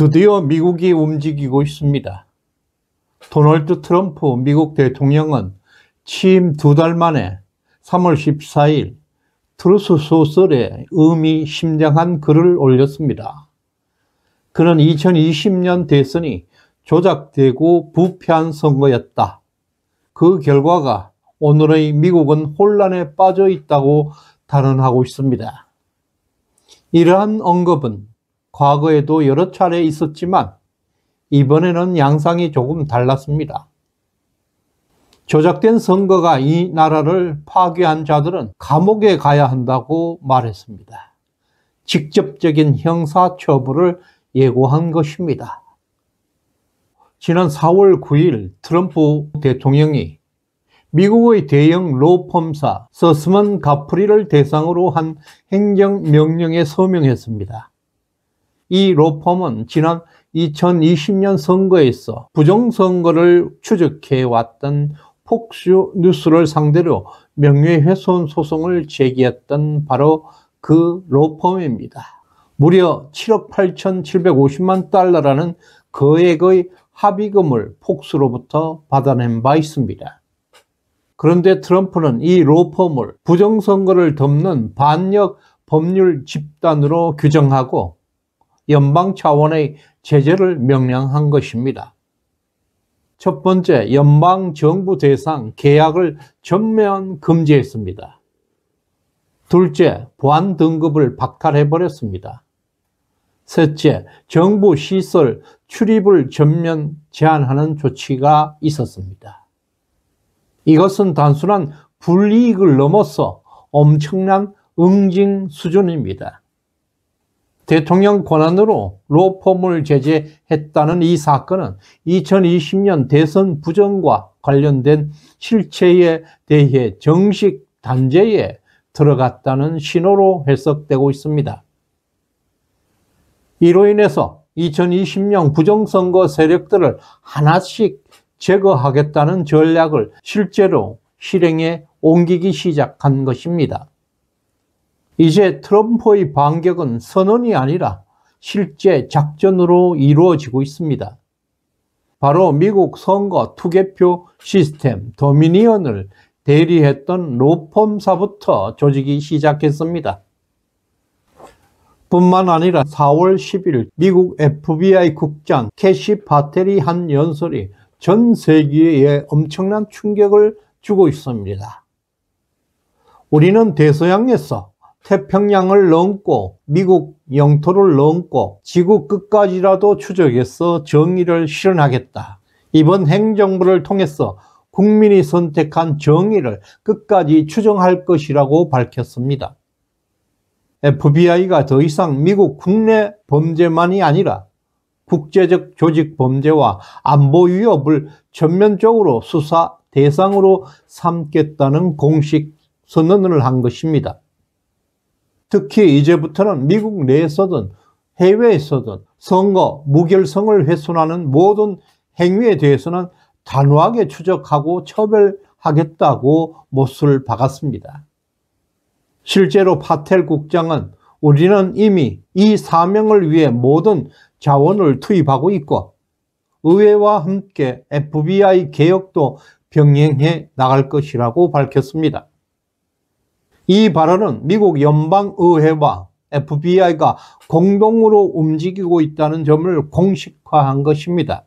드디어 미국이 움직이고 있습니다. 도널드 트럼프 미국 대통령은 취임 2달 만에 3월 14일 트루스 소설에 의미심장한 글을 올렸습니다. 그는 2020년 대선이 조작되고 부패한 선거였다. 그 결과가 오늘의 미국은 혼란에 빠져 있다고 단언하고 있습니다. 이러한 언급은 과거에도 여러 차례 있었지만 이번에는 양상이 조금 달랐습니다. 조작된 선거가 이 나라를 파괴한 자들은 감옥에 가야 한다고 말했습니다. 직접적인 형사처벌을 예고한 것입니다. 지난 4월 9일 트럼프 대통령이 미국의 대형 로펌사 서스먼 가프리를 대상으로 한 행정명령에 서명했습니다. 이 로펌은 지난 2020년 선거에서 부정선거를 추적해왔던 폭스뉴스를 상대로 명예훼손 소송을 제기했던 바로 그 로펌입니다. 무려 7억 8,750만 달러라는 거액의 합의금을 폭스로부터 받아낸 바 있습니다. 그런데 트럼프는 이 로펌을 부정선거를 덮는 반역 법률 집단으로 규정하고 연방 차원의 제재를 명령한 것입니다. 첫 번째, 연방 정부 대상 계약을 전면 금지했습니다. 둘째, 보안 등급을 박탈해버렸습니다. 셋째, 정부 시설 출입을 전면 제한하는 조치가 있었습니다. 이것은 단순한 불이익을 넘어서 엄청난 응징 수준입니다. 대통령 권한으로 로펌을 제재했다는 이 사건은 2020년 대선 부정과 관련된 실체에 대해 정식 단죄에 들어갔다는 신호로 해석되고 있습니다. 이로 인해서 2020년 부정선거 세력들을 하나씩 제거하겠다는 전략을 실제로 실행에 옮기기 시작한 것입니다. 이제 트럼프의 반격은 선언이 아니라 실제 작전으로 이루어지고 있습니다. 바로 미국 선거 투개표 시스템 도미니언을 대리했던 로펌사부터 조직이 시작했습니다. 뿐만 아니라 4월 10일 미국 FBI 국장 캐시 파텔이 한 연설이 전 세계에 엄청난 충격을 주고 있습니다. 우리는 대서양에서 태평양을 넘고 미국 영토를 넘고 지구 끝까지라도 추적해서 정의를 실현하겠다. 이번 행정부를 통해서 국민이 선택한 정의를 끝까지 추정할 것이라고 밝혔습니다. FBI가 더 이상 미국 국내 범죄만이 아니라 국제적 조직 범죄와 안보 위협을 전면적으로 수사 대상으로 삼겠다는 공식 선언을 한 것입니다. 특히 이제부터는 미국 내에서든 해외에서든 선거 무결성을 훼손하는 모든 행위에 대해서는 단호하게 추적하고 처벌하겠다고 못을 박았습니다. 실제로 파텔 국장은 우리는 이미 이 사명을 위해 모든 자원을 투입하고 있고 의회와 함께 FBI 개혁도 병행해 나갈 것이라고 밝혔습니다. 이 발언은 미국 연방의회와 FBI가 공동으로 움직이고 있다는 점을 공식화한 것입니다.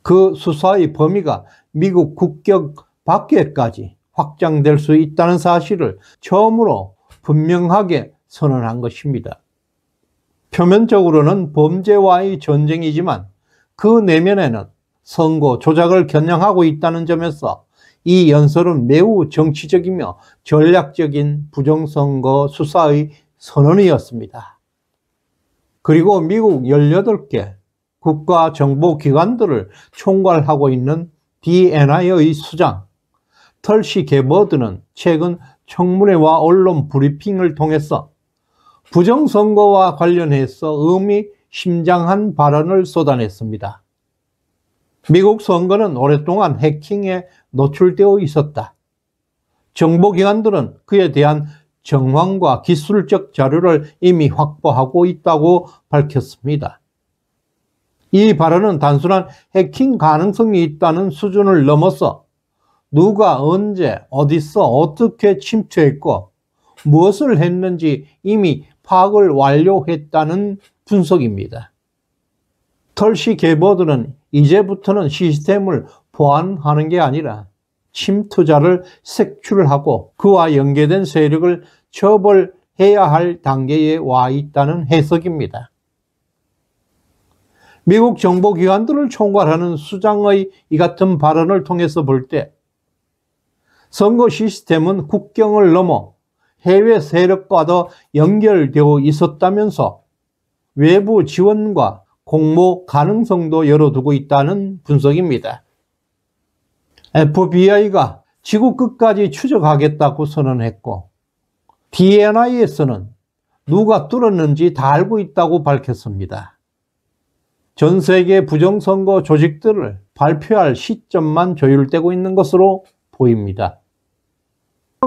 그 수사의 범위가 미국 국경 밖에까지 확장될 수 있다는 사실을 처음으로 분명하게 선언한 것입니다. 표면적으로는 범죄와의 전쟁이지만 그 내면에는 선거 조작을 겨냥하고 있다는 점에서 이 연설은 매우 정치적이며 전략적인 부정선거 수사의 선언이었습니다. 그리고 미국 18개 국가정보기관들을 총괄하고 있는 DNI의 수장 털시 게버드는 최근 청문회와 언론 브리핑을 통해서 부정선거와 관련해서 의미심장한 발언을 쏟아냈습니다. 미국 선거는 오랫동안 해킹에 노출되어 있었다. 정보기관들은 그에 대한 정황과 기술적 자료를 이미 확보하고 있다고 밝혔습니다. 이 발언은 단순한 해킹 가능성이 있다는 수준을 넘어서 누가 언제 어디서 어떻게 침투했고 무엇을 했는지 이미 파악을 완료했다는 분석입니다. 털시 게버드는 이제부터는 시스템을 보안하는 게 아니라 침투자를 색출하고 그와 연계된 세력을 처벌해야 할 단계에 와 있다는 해석입니다. 미국 정보기관들을 총괄하는 수장의 이 같은 발언을 통해서 볼 때 선거 시스템은 국경을 넘어 해외 세력과도 연결되어 있었다면서 외부 지원과 공모 가능성도 열어두고 있다는 분석입니다. FBI가 지구 끝까지 추적하겠다고 선언했고 DNI에서는 누가 뚫었는지 다 알고 있다고 밝혔습니다. 전 세계 부정선거 조직들을 발표할 시점만 조율되고 있는 것으로 보입니다.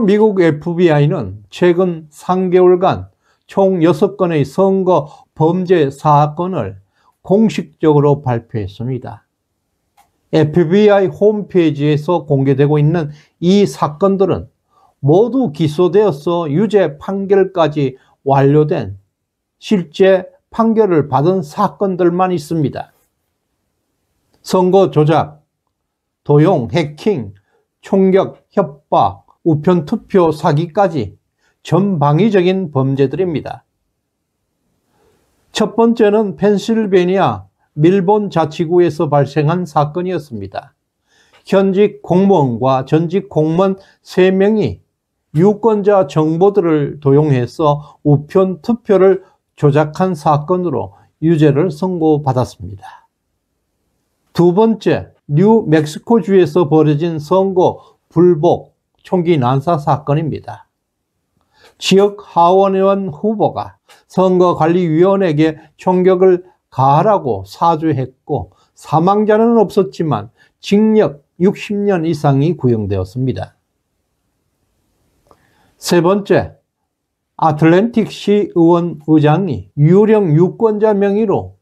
미국 FBI는 최근 3개월간 총 6건의 선거 범죄 사건을 공식적으로 발표했습니다. FBI 홈페이지에서 공개되고 있는 이 사건들은 모두 기소되어서 유죄 판결까지 완료된 실제 판결을 받은 사건들만 있습니다. 선거 조작, 도용, 해킹, 총격, 협박, 우편 투표 사기까지 전방위적인 범죄들입니다. 첫 번째는 펜실베니아 밀본 자치구에서 발생한 사건이었습니다. 현직 공무원과 전직 공무원 3명이 유권자 정보들을 도용해서 우편 투표를 조작한 사건으로 유죄를 선고받았습니다. 두 번째, 뉴멕시코주에서 벌어진 선거 불복 총기 난사 사건입니다. 지역 하원의원 후보가 선거관리위원회에게 총격을 가하라고 사주했고 사망자는 없었지만 징역 60년 이상이 구형되었습니다. 세 번째, 아틀랜틱시 의원 의장이 유령 유권자 명의로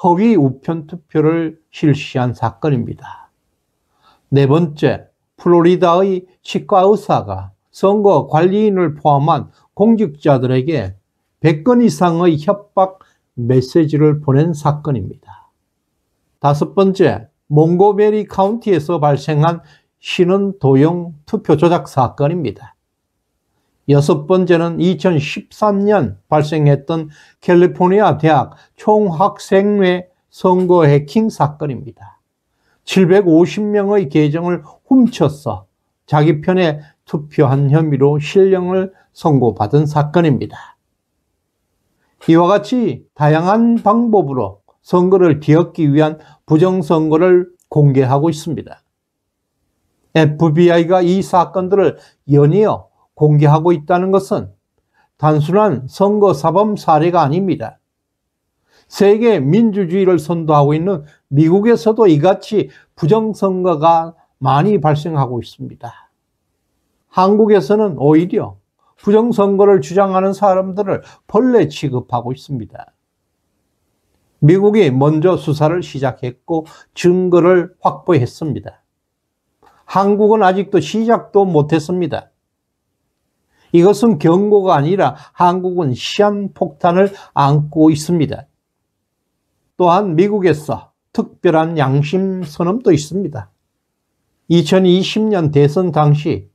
허위 우편 투표를 실시한 사건입니다. 네 번째, 플로리다의 치과 의사가 선거 관리인을 포함한 공직자들에게 100건 이상의 협박 메시지를 보낸 사건입니다. 다섯 번째, 몽고베리 카운티에서 발생한 신원 도용 투표 조작 사건입니다. 여섯 번째는 2013년 발생했던 캘리포니아 대학 총학생회 선거 해킹 사건입니다. 750명의 계정을 훔쳐서 자기 편에 투표한 혐의로 실형을 선고받은 사건입니다. 이와 같이 다양한 방법으로 선거를 뒤엎기 위한 부정선거를 공개하고 있습니다. FBI가 이 사건들을 연이어 공개하고 있다는 것은 단순한 선거사범 사례가 아닙니다. 세계 민주주의를 선도하고 있는 미국에서도 이같이 부정선거가 많이 발생하고 있습니다. 한국에서는 오히려 부정선거를 주장하는 사람들을 벌레 취급하고 있습니다. 미국이 먼저 수사를 시작했고 증거를 확보했습니다. 한국은 아직도 시작도 못했습니다. 이것은 경고가 아니라 한국은 시한폭탄을 안고 있습니다. 또한 미국에서 특별한 양심 선언도 있습니다. 2020년 대선 당시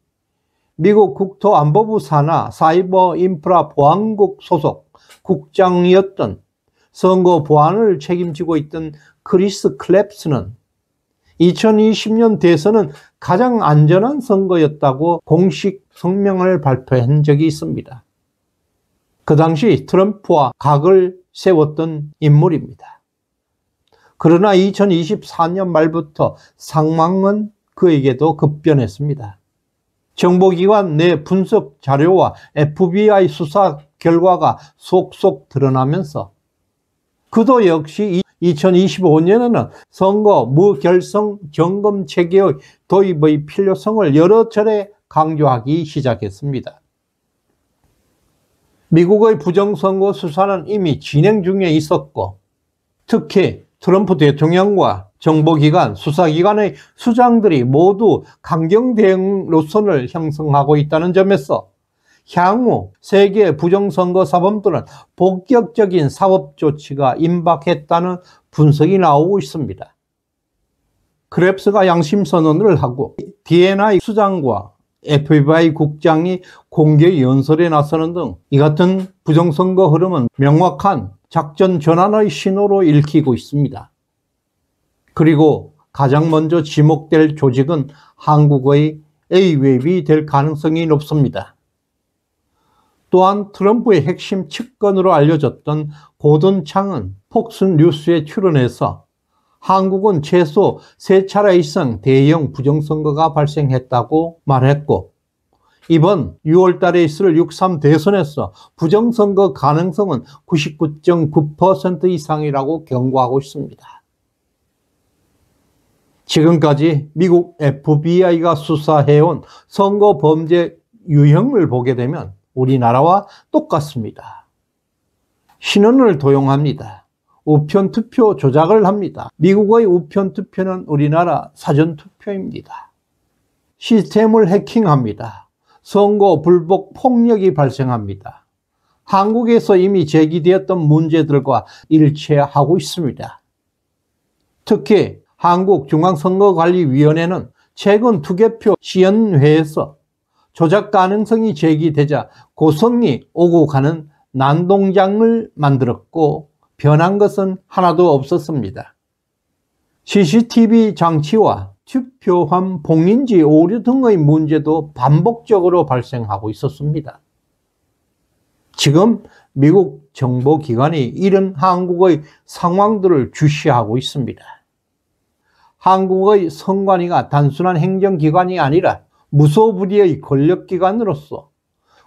미국 국토안보부 산하 사이버 인프라 보안국 소속 국장이었던 선거 보안을 책임지고 있던 크리스 클랩스는 2020년 대선은 가장 안전한 선거였다고 공식 성명을 발표한 적이 있습니다. 그 당시 트럼프와 각을 세웠던 인물입니다. 그러나 2024년 말부터 상황은 그에게도 급변했습니다. 정보기관 내 분석 자료와 FBI 수사 결과가 속속 드러나면서 그도 역시 2025년에는 선거 무결성 점검 체계의 도입의 필요성을 여러 차례 강조하기 시작했습니다. 미국의 부정선거 수사는 이미 진행 중에 있었고 특히 트럼프 대통령과 정보기관, 수사기관의 수장들이 모두 강경 대응 노선을 형성하고 있다는 점에서 향후 세계 부정선거 사범들은 본격적인 사법 조치가 임박했다는 분석이 나오고 있습니다. 크랩스가 양심선언을 하고 DNI 수장과 FBI 국장이 공개 연설에 나서는 등 이 같은 부정선거 흐름은 명확한 작전 전환의 신호로 읽히고 있습니다. 그리고 가장 먼저 지목될 조직은 한국의 A웹이 될 가능성이 높습니다. 또한 트럼프의 핵심 측근으로 알려졌던 고든 창은 폭스뉴스에 출연해서 한국은 최소 3차례 이상 대형 부정선거가 발생했다고 말했고, 이번 6월 달에 있을 6.3 대선에서 부정선거 가능성은 99.9% 이상이라고 경고하고 있습니다. 지금까지 미국 FBI가 수사해온 선거 범죄 유형을 보게 되면 우리나라와 똑같습니다. 신원을 도용합니다. 우편투표 조작을 합니다. 미국의 우편투표는 우리나라 사전투표입니다. 시스템을 해킹합니다. 선거 불복 폭력이 발생합니다. 한국에서 이미 제기되었던 문제들과 일치하고 있습니다. 특히 한국중앙선거관리위원회는 최근 투개표 시연회에서 조작 가능성이 제기되자 고성이 오고 가는 난동장을 만들었고 변한 것은 하나도 없었습니다. CCTV 장치와 투표함 봉인지 오류 등의 문제도 반복적으로 발생하고 있었습니다. 지금 미국 정보기관이 이런 한국의 상황들을 주시하고 있습니다. 한국의 선관위가 단순한 행정기관이 아니라 무소불위의 권력기관으로서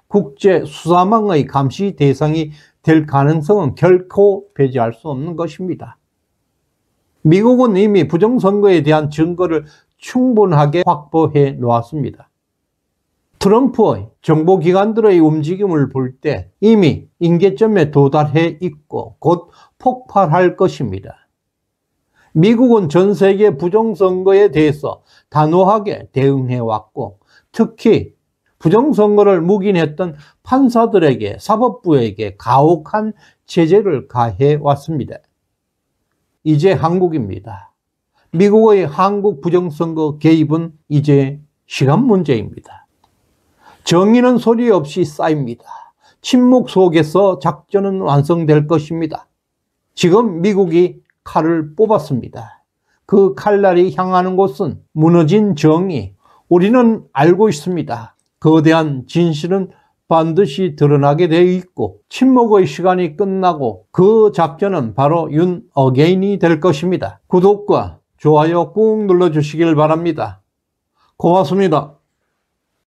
국제수사망의 감시 대상이 될 가능성은 결코 배제할 수 없는 것입니다. 미국은 이미 부정선거에 대한 증거를 충분하게 확보해 놓았습니다. 트럼프의 정보기관들의 움직임을 볼 때 이미 임계점에 도달해 있고 곧 폭발할 것입니다. 미국은 전 세계 부정선거에 대해서 단호하게 대응해왔고 특히 부정선거를 묵인했던 판사들에게 사법부에게 가혹한 제재를 가해왔습니다. 이제 한국입니다. 미국의 한국 부정선거 개입은 이제 시간 문제입니다. 정의는 소리 없이 쌓입니다. 침묵 속에서 작전은 완성될 것입니다. 지금 미국이 칼을 뽑았습니다. 그 칼날이 향하는 곳은 무너진 정의. 우리는 알고 있습니다. 거대한 진실은 반드시 드러나게 되어 있고 침묵의 시간이 끝나고 그 작전은 바로 윤 어게인이 될 것입니다. 구독과 좋아요 꾹 눌러주시길 바랍니다. 고맙습니다.